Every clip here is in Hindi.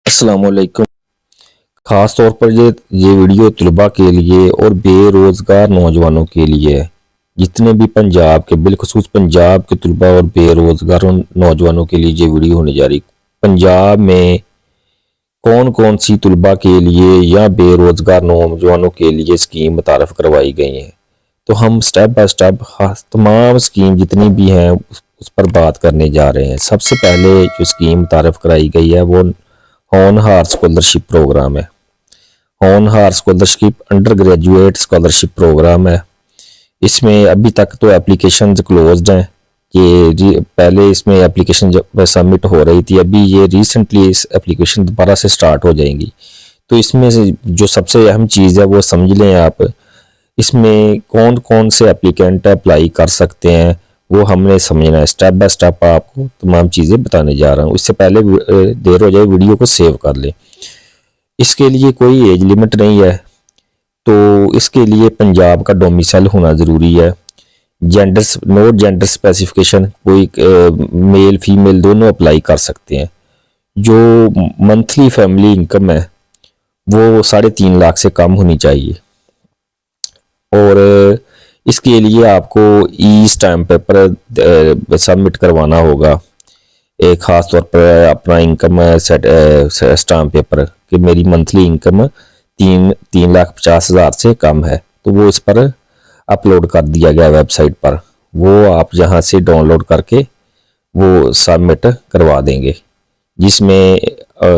अस्सलामुअलैकुम। ख़ास तौर पर ये वीडियो तलबा के लिए और बेरोज़गार नौजवानों के लिए है। जितने भी पंजाब के बिलखुसूस पंजाब के तलबा और बेरोज़गार नौजवानों के लिए ये वीडियो होने जा रही। पंजाब में कौन कौन सी तलबा के लिए या बेरोज़गार नौजवानों के लिए स्कीम मुतारफ़ करवाई गई हैं, तो हम स्टेप बाय स्टेप तमाम स्कीम जितनी भी हैं उस पर बात करने जा रहे हैं। सबसे पहले जो स्कीम मुतारफ़ कराई गई है वो होनहार स्कॉलरशिप प्रोग्राम है। होनहार scholarship undergraduate scholarship program है। इसमें अभी तक तो एप्लीकेशन क्लोज्ड हैं कि पहले इसमें एप्लीकेशन जब सबमिट हो रही थी, अभी ये रिसेंटली इस एप्लीकेशन दोबारा से स्टार्ट हो जाएंगी। तो इसमें से जो सबसे अहम चीज़ है वो समझ लें आप, इसमें कौन कौन से एप्लीकेंट अप्लाई कर सकते हैं वो हमने समझना है। स्टेप बाय स्टेप आपको तमाम चीज़ें बताने जा रहा हूँ। इससे पहले देर हो जाए वीडियो को सेव कर लें। इसके लिए कोई एज लिमिट नहीं है, तो इसके लिए पंजाब का डोमिसाइल होना ज़रूरी है। नो जेंडर स्पेसिफिकेशन, कोई मेल फीमेल दोनों अप्लाई कर सकते हैं। जो मंथली फैमिली इनकम है वो 3.5 लाख से कम होनी चाहिए। और इसके लिए आपको ई स्टैम्प पेपर सबमिट करवाना होगा। एक ख़ास तौर पर अपना इनकम स्टैम्प पेपर कि मेरी मंथली इनकम 3,50,000 से कम है, तो वो इस पर अपलोड कर दिया गया वेबसाइट पर। वो आप जहाँ से डाउनलोड करके वो सबमिट करवा देंगे, जिसमें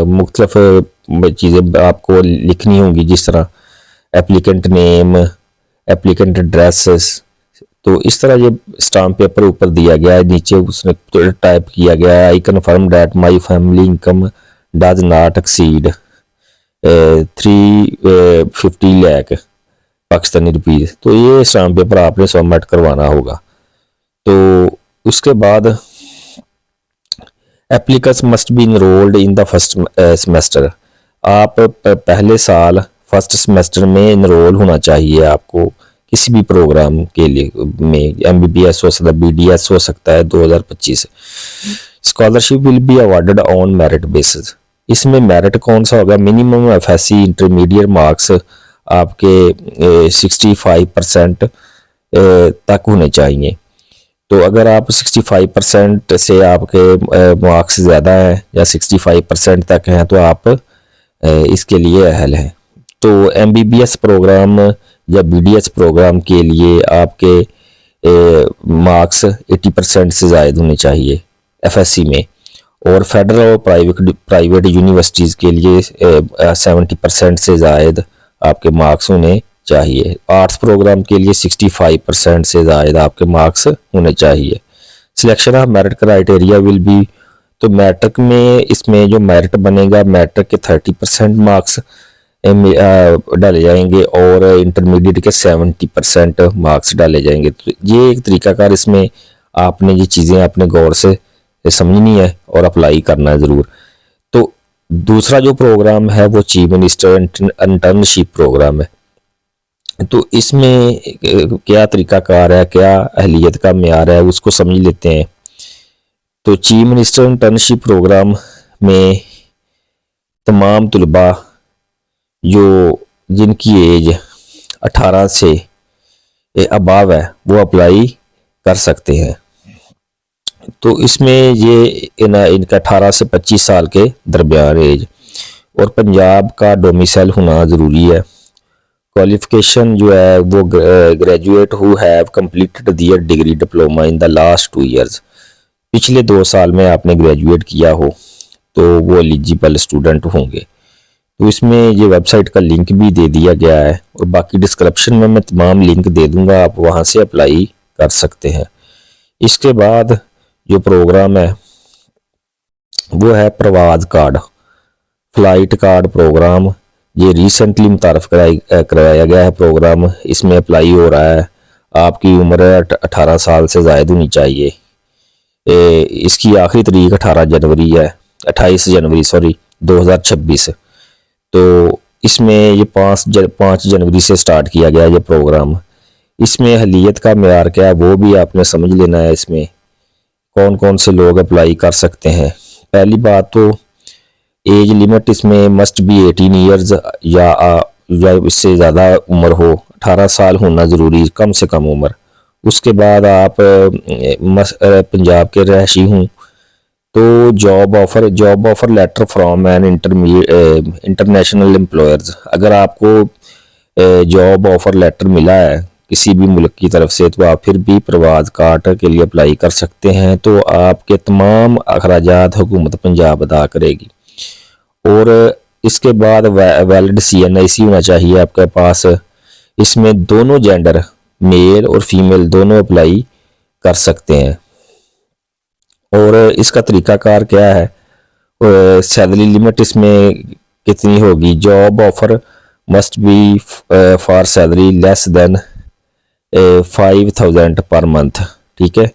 मुख्तलिफ चीज़ें आपको लिखनी होंगी, जिस तरह एप्लीकेंट नेम, एप्लीकेंट एड्रेस। तो इस तरह ये स्टाम्प पेपर ऊपर दिया गया है, नीचे उसने टाइप किया गया है I confirm that my family income does not exceed 350 lakh Pakistani rupees. तो ये स्टाम्प पेपर आपने सबमिट करवाना होगा। तो उसके बाद applicants must be enrolled in the first semester. आप पहले साल फर्स्ट सेमेस्टर में इनरोल होना चाहिए आपको किसी भी प्रोग्राम के लिए में। MBBS हो सकता है, BDS हो सकता है 2025। Scholarship will be awarded on merit basis. इसमें मेरिट कौन सा होगा? मिनिमम FSC इंटरमीडिएट मार्क्स आपके 65% तक होने चाहिए। तो अगर आप 65% से आपके मार्क्स ज़्यादा हैं या 65% तक हैं तो आप इसके लिए अहल हैं। तो MBBS प्रोग्राम या BDS प्रोग्राम के लिए आपके मार्क्स 80% से ज़ायद होने चाहिए FSC में। और फेडरल और प्राइवेट यूनिवर्सिटीज़ के लिए 70% से ज़ायद आपके मार्क्स होने चाहिए। आर्ट्स प्रोग्राम के लिए 65% से ज़ायद आपके मार्क्स होने चाहिए। Selection of merit criteria will be, तो मैट्रिक में इसमें जो मेरिट बनेगा, मैट्रिक के 30% मार्क्स डाले जाएंगे और इंटरमीडिएट के 70% मार्क्स डाले जाएंगे। तो ये एक तरीकाकार, इसमें आपने ये चीज़ें अपने गौर से समझनी है और अप्लाई करना है ज़रूर। तो दूसरा जो प्रोग्राम है वो चीफ मिनिस्टर इंटर्नशिप प्रोग्राम है। तो इसमें क्या तरीकाकार है, क्या अहलियत का मेयार है, उसको समझ लेते हैं। तो चीफ मिनिस्टर इंटर्नशिप प्रोग्राम में तमाम तलबा जो जिनकी एज 18 से अबाव है वो अप्लाई कर सकते हैं। तो इसमें ये इनका 18 से 25 साल के दरमियान एज और पंजाब का डोमिसाइल होना ज़रूरी है। क्वालिफिकेशन जो है वो graduate who have completed their degree diploma in the last 2 years. पिछले 2 साल में आपने ग्रेजुएट किया हो तो वो एलिजिबल स्टूडेंट होंगे। तो इसमें ये वेबसाइट का लिंक भी दे दिया गया है और बाकी डिस्क्रिप्शन में मैं तमाम लिंक दे दूंगा, आप वहाँ से अप्लाई कर सकते हैं। इसके बाद जो प्रोग्राम है वो है प्रवाज कार्ड, फ्लाइट कार्ड प्रोग्राम। ये रिसेंटली मुतारफ़ करवाया गया है प्रोग्राम। इसमें अप्लाई हो रहा है, आपकी उम्र 18 साल से ज़ायद होनी चाहिए। इसकी आखिरी तारीख 28 जनवरी 2026। तो इसमें ये 5 जनवरी से स्टार्ट किया गया ये प्रोग्राम। इसमें अहलियत का मेयार क्या है वो भी आपने समझ लेना है। इसमें कौन कौन से लोग अप्लाई कर सकते हैं। पहली बात तो एज लिमिट इसमें मस्ट बी 18 ईयर्स या इससे ज़्यादा उम्र हो, 18 साल होना ज़रूरी, कम से कम उम्र। उसके बाद आप पंजाब के रहायशी हूँ तो job offer letter from an international employers, अगर आपको जॉब ऑफ़र लेटर मिला है किसी भी मुल्क की तरफ से तो आप फिर भी प्रवास कार्ड के लिए अप्लाई कर सकते हैं। तो आपके तमाम अखराजात हुकूमत पंजाब अदा करेगी। और इसके बाद वैलिड CNIC होना चाहिए आपके पास। इसमें दोनों जेंडर मेल और फीमेल दोनों अप्लाई कर सकते हैं। और इसका तरीकाकार क्या है, सैलरी लिमिट इसमें कितनी होगी, job offer must be for salary less than 5,000 per month. ठीक है,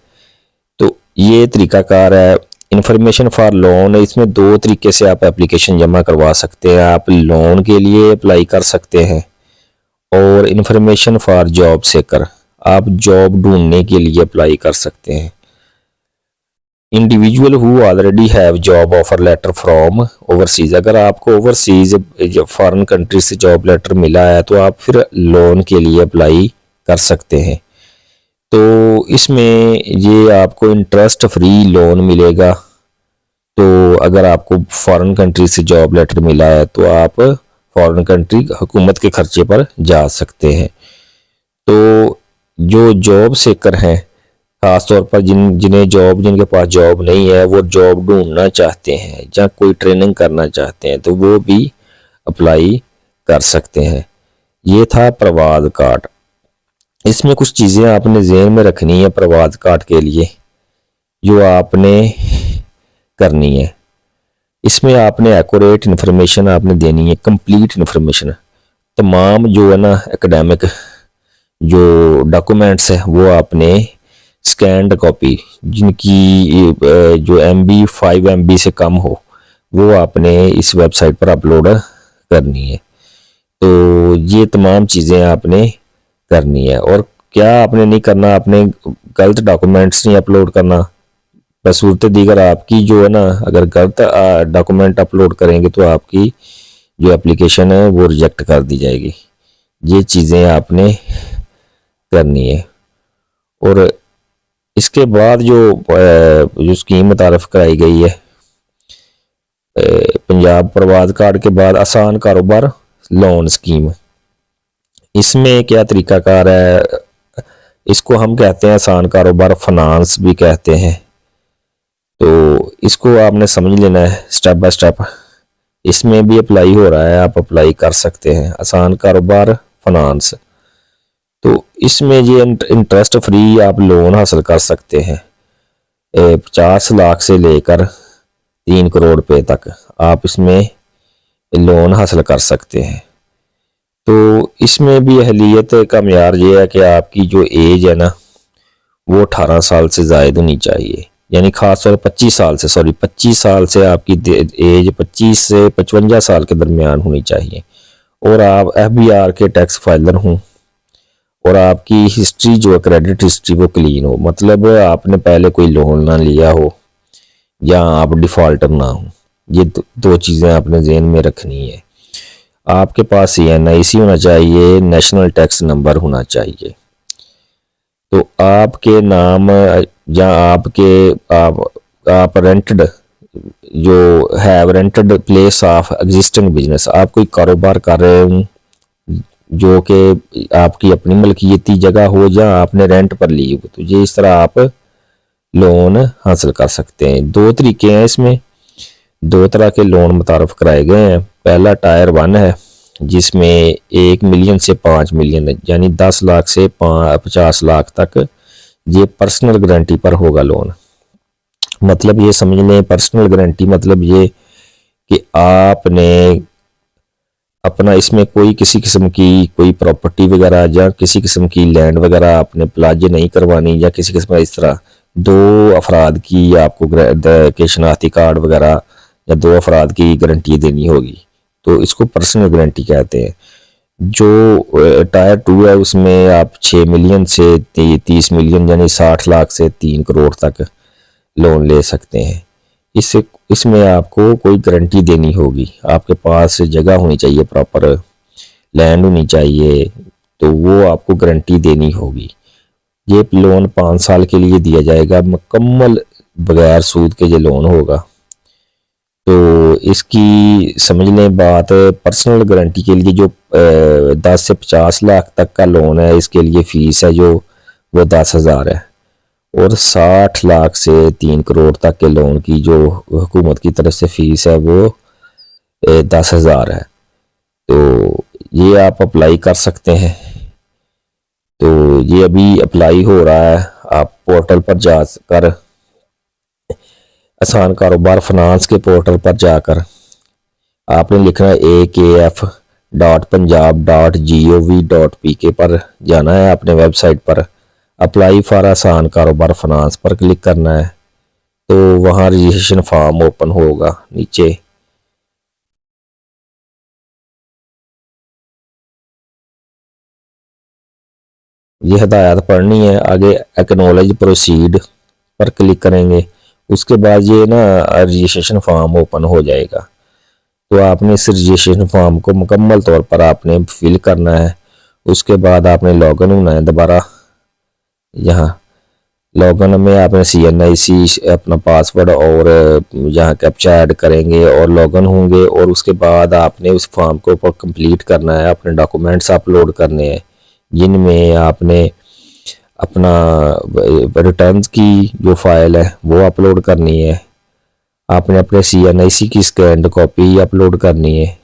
तो ये तरीकाकार है। इंफॉर्मेशन फॉर लोन, इसमें दो तरीके से आप एप्लीकेशन जमा करवा सकते हैं। आप लोन के लिए अप्लाई कर सकते हैं और इंफॉर्मेशन फॉर जॉब सेकर, आप जॉब ढूंढने के लिए अप्लाई कर सकते हैं। Individual who already have job offer letter from overseas, अगर आपको ओवरसीज फॉरेन कंट्री से जॉब लेटर मिला है तो आप फिर लोन के लिए अप्लाई कर सकते हैं। तो इसमें ये आपको इंटरेस्ट फ्री लोन मिलेगा। तो अगर आपको फॉरेन कंट्री से जॉब लेटर मिला है तो आप फॉरेन कंट्री हुकूमत के खर्चे पर जा सकते हैं। तो जो जॉब सेकर हैं, ख़ास तौर पर जिनके पास जॉब नहीं है, वो जॉब ढूंढना चाहते हैं या कोई ट्रेनिंग करना चाहते हैं तो वो भी अप्लाई कर सकते हैं। ये था प्रवास कार्ड। इसमें कुछ चीज़ें आपने ज़हन में रखनी है प्रवास कार्ड के लिए जो आपने करनी है। इसमें आपने एक्यूरेट इन्फॉर्मेशन आपने देनी है, कंप्लीट इन्फॉर्मेशन। तमाम जो है ना एकेडमिक जो डॉक्यूमेंट्स है वो आपने स्कैंड कॉपी, जिनकी जो MB 5 MB से कम हो, वो आपने इस वेबसाइट पर अपलोड करनी है। तो ये तमाम चीज़ें आपने करनी है। और क्या आपने नहीं करना, आपने गलत डॉक्यूमेंट्स नहीं अपलोड करना। बसूरत दीगर आपकी जो है ना, अगर गलत डॉक्यूमेंट अपलोड करेंगे तो आपकी जो एप्लीकेशन है वो रिजेक्ट कर दी जाएगी। ये चीज़ें आपने करनी है। और इसके बाद जो स्कीम मुतारफ कराई गई है पंजाब प्रवास कार्ड के बाद, आसान कारोबार लोन स्कीम, इसमें क्या तरीकाकार है, इसको हम कहते हैं आसान कारोबार फाइनेंस भी कहते हैं। तो इसको आपने समझ लेना है स्टेप बाय स्टेप। इसमें भी अप्लाई हो रहा है, आप अप्लाई कर सकते हैं आसान कारोबार फाइनेंस। तो इसमें ये इंटरेस्ट फ्री आप लोन हासिल कर सकते हैं। 50 लाख से लेकर 3 करोड़ रुपए तक आप इसमें लोन हासिल कर सकते हैं। तो इसमें भी अहलियत का मेयार ये है कि आपकी जो एज है ना वो 18 साल से ज़ायद होनी चाहिए, यानी खास तौर 25 साल से आपकी एज 25 से 55 साल के दरमियान होनी चाहिए। और आप FBR के टैक्स फाइलर हों और आपकी हिस्ट्री जो है क्रेडिट हिस्ट्री वो क्लीन हो, मतलब आपने पहले कोई लोन ना लिया हो या आप डिफ़ॉल्टर ना हो। ये दो चीज़ें आपने जहन में रखनी है। आपके पास CNIC होना चाहिए, नेशनल टैक्स नंबर होना चाहिए। तो आपके नाम या आप रेंटेड जो have rented place of existing business, आप कोई कारोबार कर रहे हो जो कि आपकी अपनी मलकियती जगह हो या आपने रेंट पर ली हो, तो ये इस तरह आप लोन हासिल कर सकते हैं। 2 तरीके हैं इसमें, 2 तरह के लोन मुतारफ कराए गए हैं। पहला टायर 1 है जिसमें 1 मिलियन से 5 मिलियन यानी 10 लाख से 50 लाख तक ये पर्सनल गारंटी पर होगा लोन। मतलब ये समझ लें पर्सनल गारंटी मतलब ये कि आपने अपना इसमें कोई किसी किस्म की कोई प्रॉपर्टी वगैरह या किसी किस्म की लैंड वगैरह आपने प्लाजे नहीं करवानी, या किसी किस्म इस तरह 2 अफराद की आपको शनाख्ती कार्ड वगैरह या 2 अफराद की गारंटी देनी होगी। तो इसको पर्सनल गारंटी कहते हैं। जो टायर 2 है उसमें आप 6 मिलियन से 30 मिलियन यानी 60 लाख से 3 करोड़ तक लोन ले सकते हैं। इससे इसमें आपको कोई गारंटी देनी होगी, आपके पास जगह होनी चाहिए, प्रॉपर लैंड होनी चाहिए, तो वो आपको गारंटी देनी होगी। ये लोन 5 साल के लिए दिया जाएगा, मुकम्मल बगैर सूद के ये लोन होगा। तो इसकी समझ लें बात, पर्सनल गारंटी के लिए जो 10 से 50 लाख तक का लोन है, इसके लिए फ़ीस है जो वो 10,000 है, और 60 लाख से 3 करोड़ तक के लोन की जो हुकूमत की तरफ से फ़ीस है वो 10,000 है। तो ये आप अप्लाई कर सकते हैं। तो ये अभी अप्लाई हो रहा है, आप पोर्टल पर जाकर, आसान कारोबार फाइनेंस के पोर्टल पर जाकर आपने लिखना है akf.punjab.gov.pk पर जाना है, अपने वेबसाइट पर अप्लाई फॉर आसान कारोबार फाइनेंस पर क्लिक करना है। तो वहाँ रजिस्ट्रेशन फॉर्म ओपन होगा नीचे। ये हिदायत पढ़नी है, आगे एक्नॉलेज प्रोसीड पर क्लिक करेंगे, उसके बाद ये ना रजिस्ट्रेशन फॉर्म ओपन हो जाएगा। तो आपने इस रजिस्ट्रेशन फॉर्म को मुकम्मल तौर पर आपने फिल करना है। उसके बाद आपने लॉगिन होना है दोबारा। यहाँ लॉगिन में आपने CNIC अपना पासवर्ड और यहाँ कैप्चा ऐड करेंगे और लॉगिन होंगे, और उसके बाद आपने उस फॉर्म को ऊपर कंप्लीट करना है, अपने डॉक्यूमेंट्स अपलोड करने हैं, जिनमें आपने अपना रिटर्न्स की जो फाइल है वो अपलोड करनी है, आपने अपने CNIC की स्कैन्ड कॉपी अपलोड करनी है,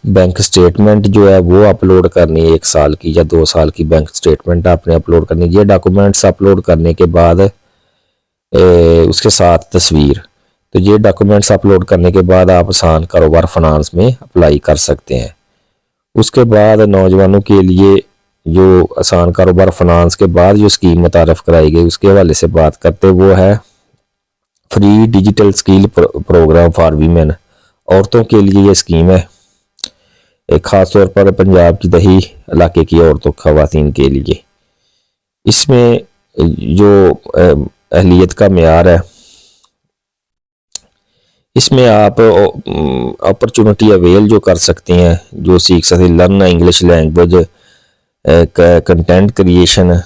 बैंक स्टेटमेंट जो है वो अपलोड करनी है, 1 साल की या 2 साल की बैंक स्टेटमेंट आपने अपलोड करनी है। ये डॉक्यूमेंट्स अपलोड करने के बाद उसके साथ तस्वीर, तो ये डॉक्यूमेंट्स अपलोड करने के बाद आप आसान कारोबार फाइनेंस में अप्लाई कर सकते हैं। उसके बाद नौजवानों के लिए जो आसान कारोबार फाइनेंस के बाद जो स्कीम मुतारफ़ कराई गई उसके हवाले से बात करते, वो है free digital skill program for women. औरतों के लिए ये स्कीम है, एक ख़ास तौर पर पंजाब की दही इलाके की औरतों ख़वातीन के लिए। इसमें जो अहलियत का मेयार है, इसमें आप अपॉर्चुनिटी अवेल जो कर सकते हैं, जो सीख सकते हैं, learn English language, content creation,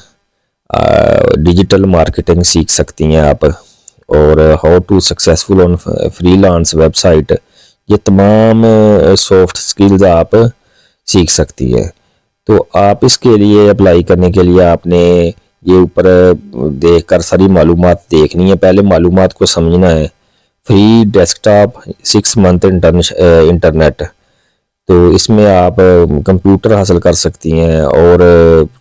digital marketing सीख सकती हैं आप, और how to successful on freelance website, ये तमाम सॉफ्ट स्किल्स आप सीख सकती हैं। तो आप इसके लिए अप्लाई करने के लिए आपने ये ऊपर देखकर सारी मालूमात देखनी है, पहले मालूमात को समझना है। फ्री डेस्कटॉप 6 मंथ इंटरनेट, तो इसमें आप कंप्यूटर हासिल कर सकती हैं और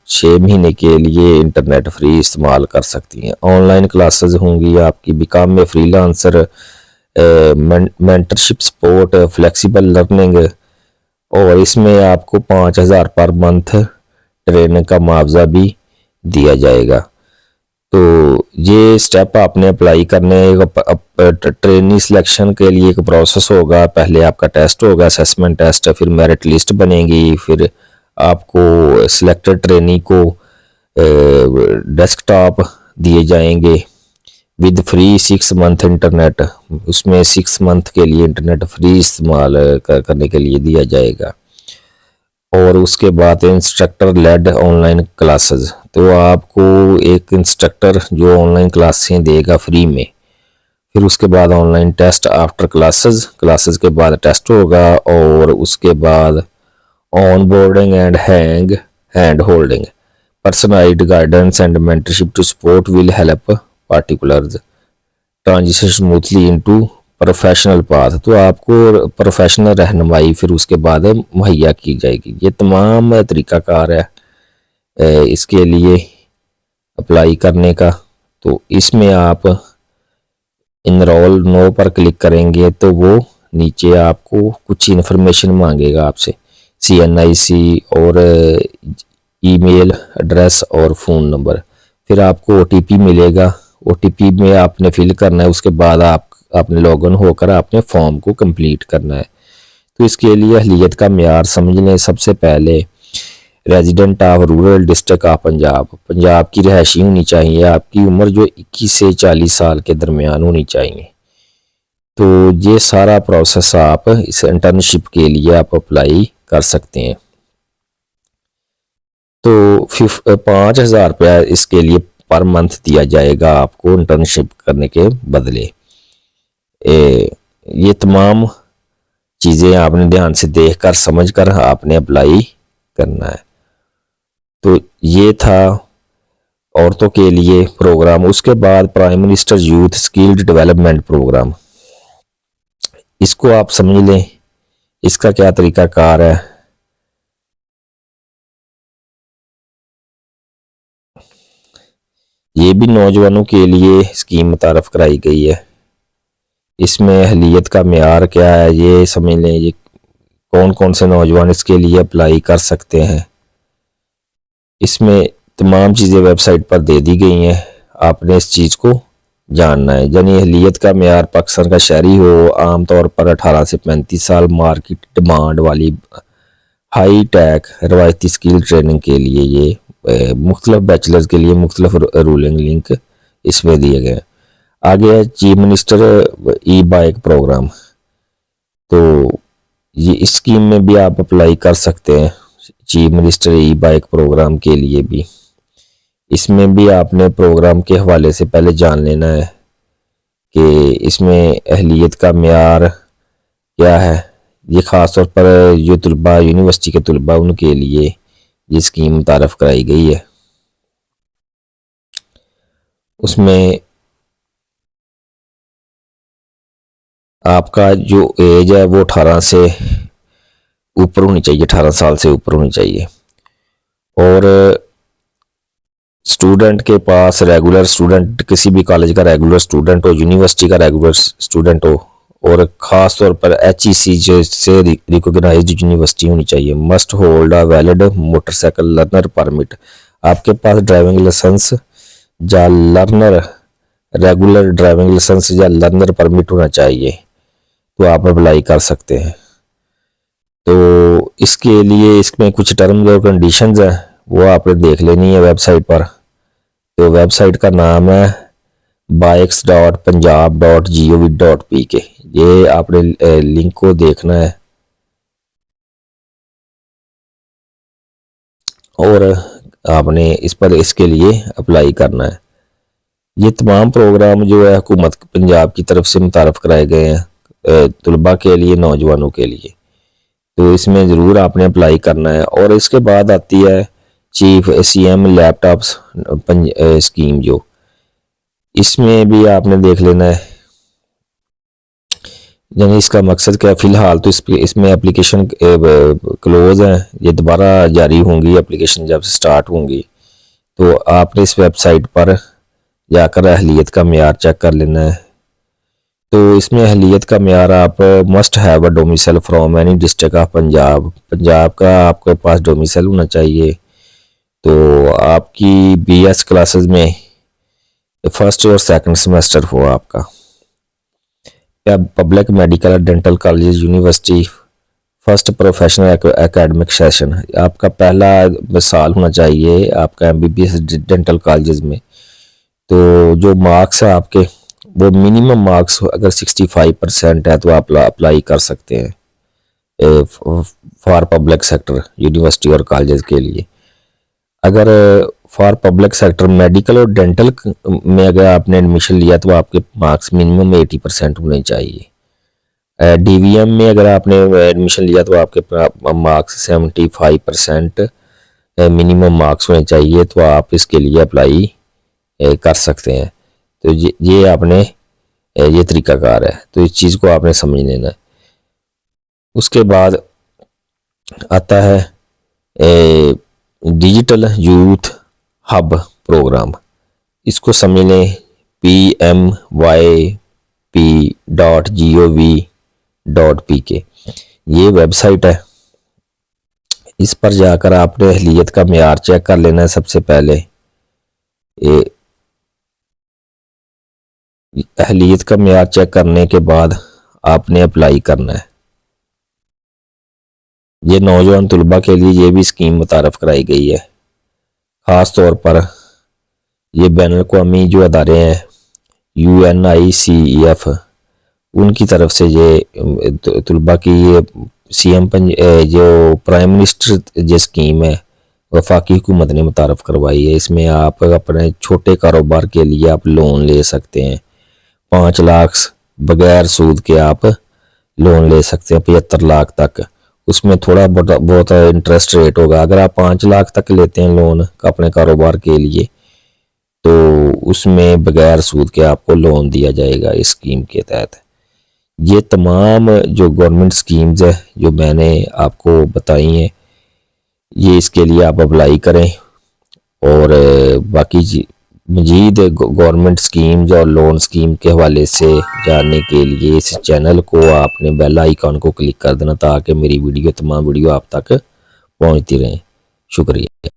6 महीने के लिए इंटरनेट फ्री इस्तेमाल कर सकती हैं। ऑनलाइन क्लासेस होंगी आपकी, बिकम में freelancer, mentorship support, flexible learning, और इसमें आपको 5,000 पर मंथ ट्रेनिंग का मुआवजा भी दिया जाएगा। तो ये स्टेप आपने अप्लाई करने, ट्रेनी सिलेक्शन के लिए एक प्रोसेस होगा। पहले आपका टेस्ट होगा, असेसमेंट टेस्ट, फिर मेरिट लिस्ट बनेगी, फिर आपको सिलेक्टेड ट्रेनी को डेस्कटॉप दिए जाएंगे विद फ्री 6 मंथ इंटरनेट। उसमें 6 मंथ के लिए इंटरनेट फ्री इस्तेमाल करने के लिए दिया जाएगा। और उसके बाद इंस्ट्रक्टर लेड ऑनलाइन क्लासेस, तो आपको एक इंस्ट्रक्टर जो ऑनलाइन क्लासें देगा फ्री में। फिर उसके बाद ऑनलाइन टेस्ट आफ्टर क्लासेस के बाद टेस्ट होगा, और उसके बाद onboarding and hand holding, personalised guidance and mentorship to support will help particulars transition smoothly into professional path. तो आपको प्रोफेशनल रहनुमाई फिर उसके बाद मुहैया की जाएगी। ये तमाम तरीक़ाकार है इसके लिए अप्लाई करने का। तो इसमें आप इनरोल नो पर क्लिक करेंगे तो वो नीचे आपको कुछ इन्फॉर्मेशन मांगेगा आपसे, CNIC और ईमेल एड्रेस और फ़ोन नंबर। फिर आपको OTP मिलेगा, OTP में आपने फिल करना है। उसके बाद आपने लॉगिन होकर आपने फॉर्म को कंप्लीट करना है। तो इसके लिए अहलियत का मेयार समझ लें। सबसे पहले resident of rural district of Punjab, Punjab की रहायशी होनी चाहिए, आपकी उम्र जो 21 से 40 साल के दरमियान होनी चाहिए। तो ये सारा प्रोसेस आप इस इंटर्नशिप के लिए आप अप्लाई कर सकते हैं। तो 5,000 रुपया इसके लिए पर मंथ दिया जाएगा आपको इंटर्नशिप करने के बदले। ये तमाम चीज़ें आपने ध्यान से देखकर समझकर आपने अप्लाई करना है। तो ये था औरतों के लिए प्रोग्राम। उसके बाद prime minister youth skilled development program, इसको आप समझ लें, इसका क्या तरीकाकार है। ये भी नौजवानों के लिए स्कीम मुतारफ कराई गई है। इसमें अहलियत का मेयार क्या है ये समझ लें, ये कौन कौन से नौजवान इसके लिए अप्लाई कर सकते हैं। इसमें तमाम चीज़ें वेबसाइट पर दे दी गई हैं, आपने इस चीज़ को जानना है। यानी अहलियत का मेयार पाकिस्तान का शहरी हो, आमतौर पर 18 से 35 साल, मार्केट डिमांड वाली हाई टेक रवायती स्किल ट्रेनिंग के लिए ये मुख्तलिफ बैचलर्स के लिए मुख्तलिफ रूलिंग लिंक इसमें दिए गए हैं। आगे है चीफ मिनिस्टर ई बाइक प्रोग्राम। तो ये इस स्कीम में भी आप अप्लाई कर सकते हैं, चीफ मिनिस्टर ई बाइक प्रोग्राम के लिए भी। इसमें भी आपने प्रोग्राम के हवाले से पहले जान लेना है कि इसमें अहलियत का मेयार क्या है। ये ख़ास तौर पर जो तलबा यूनिवर्सिटी के तलबा उनके लिए ये स्कीम मुतारफ़ कराई गई है। उसमें आपका जो एज है वो 18 से ऊपर होनी चाहिए, 18 साल से ऊपर होनी चाहिए। और स्टूडेंट के पास रेगुलर स्टूडेंट, किसी भी कॉलेज का रेगुलर स्टूडेंट हो, यूनिवर्सिटी का रेगुलर स्टूडेंट हो, और ख़ास तौर पर HEC से रिकॉग्नाइज्ड यूनिवर्सिटी होनी चाहिए। Must hold a valid motorcycle learner permit, आपके पास ड्राइविंग लाइसेंस या लर्नर रेगुलर ड्राइविंग लाइसेंस या लर्नर परमिट होना चाहिए, तो आप अप्लाई कर सकते हैं। तो इसके लिए इसमें कुछ टर्म्स और कंडीशंस हैं, वो आपने देख लेनी है वेबसाइट पर। तो वेबसाइट का नाम है bikes.punjab.gov.pk। ये आपने लिंक को देखना है और आपने इस पर इसके लिए अप्लाई करना है। ये तमाम प्रोग्राम जो है हुकूमत पंजाब की तरफ से मुतारफ़ कराए गए हैं तलबा के लिए, नौजवानों के लिए। तो इसमें ज़रूर आपने अप्लाई करना है। और इसके बाद आती है चीफ CM लैपटॉप्स स्कीम, जो इसमें भी आपने देख लेना है। यानी इसका मकसद क्या है, फ़िलहाल तो इसमें एप्लीकेशन क्लोज है, ये दोबारा जारी होंगी एप्लीकेशन जब स्टार्ट होंगी। तो आपने इस वेबसाइट पर जाकर अहलियत का मेयार चेक कर लेना है। तो इसमें अहलियत का मेयार आप must have a domicile from any district of Punjab, Punjab का आपके पास डोमिसाइल होना चाहिए। तो आपकी BS क्लासेस में फर्स्ट और सेकंड सेमेस्टर हो आपका। Public medical dental college university first professional academic session, आपका पहला साल होना चाहिए आपका MBBS डेंटल कॉलेज में। तो जो मार्क्स है आपके, वो मिनिमम मार्क्स अगर 65% है तो आप अप्लाई कर सकते हैं फॉर पब्लिक सेक्टर यूनिवर्सिटी और कॉलेज के लिए। अगर फॉर पब्लिक सेक्टर मेडिकल और डेंटल में अगर आपने एडमिशन लिया तो आपके मार्क्स मिनिमम 80% होने चाहिए। DVM में अगर आपने एडमिशन लिया तो आपके मार्क्स 75% मिनिमम मार्क्स होने चाहिए, तो आप इसके लिए अप्लाई कर सकते हैं। तो ये आपने ये तरीकाकार है, तो इस चीज़ को आपने समझ लेना है। उसके बाद आता है डिजिटल यूथ हब प्रोग्राम, इसको समझ लें PMYP.gov.pk। ये वेबसाइट है, इस पर जाकर आपने अहलियत का मेयार चेक कर लेना है। सबसे पहले अहलियत का मेयार चेक करने के बाद आपने अप्लाई करना है। ये नौजवान तलबा के लिए ये भी स्कीम मुतारफ़ कराई गई है। ख़ास तौर पर ये बैनुल अक़वामी जो अदारे हैं UNICEF उनकी तरफ से ये तलबा की ये CM जो प्राइम मिनिस्टर जो स्कीम है वफाकी हुकूमत ने मुतारफ़ करवाई है। इसमें आप अपने छोटे कारोबार के लिए आप लोन ले सकते हैं। 5 लाख बगैर सूद के आप लोन ले सकते हैं 75 लाख तक। उसमें थोड़ा बहुत इंटरेस्ट रेट होगा। अगर आप 5 लाख तक लेते हैं लोन अपने कारोबार के लिए तो उसमें बगैर सूद के आपको लोन दिया जाएगा इस स्कीम के तहत। ये तमाम जो गवर्नमेंट स्कीम्स है जो मैंने आपको बताई हैं ये इसके लिए आप अप्लाई करें। और बाकी मजीद गवर्नमेंट स्कीम्स और लोन स्कीम के हवाले से जानने के लिए इस चैनल को आपने बेल आइकॉन को क्लिक कर देना ताकि मेरी तमाम वीडियो आप तक पहुंचती रहें। शुक्रिया।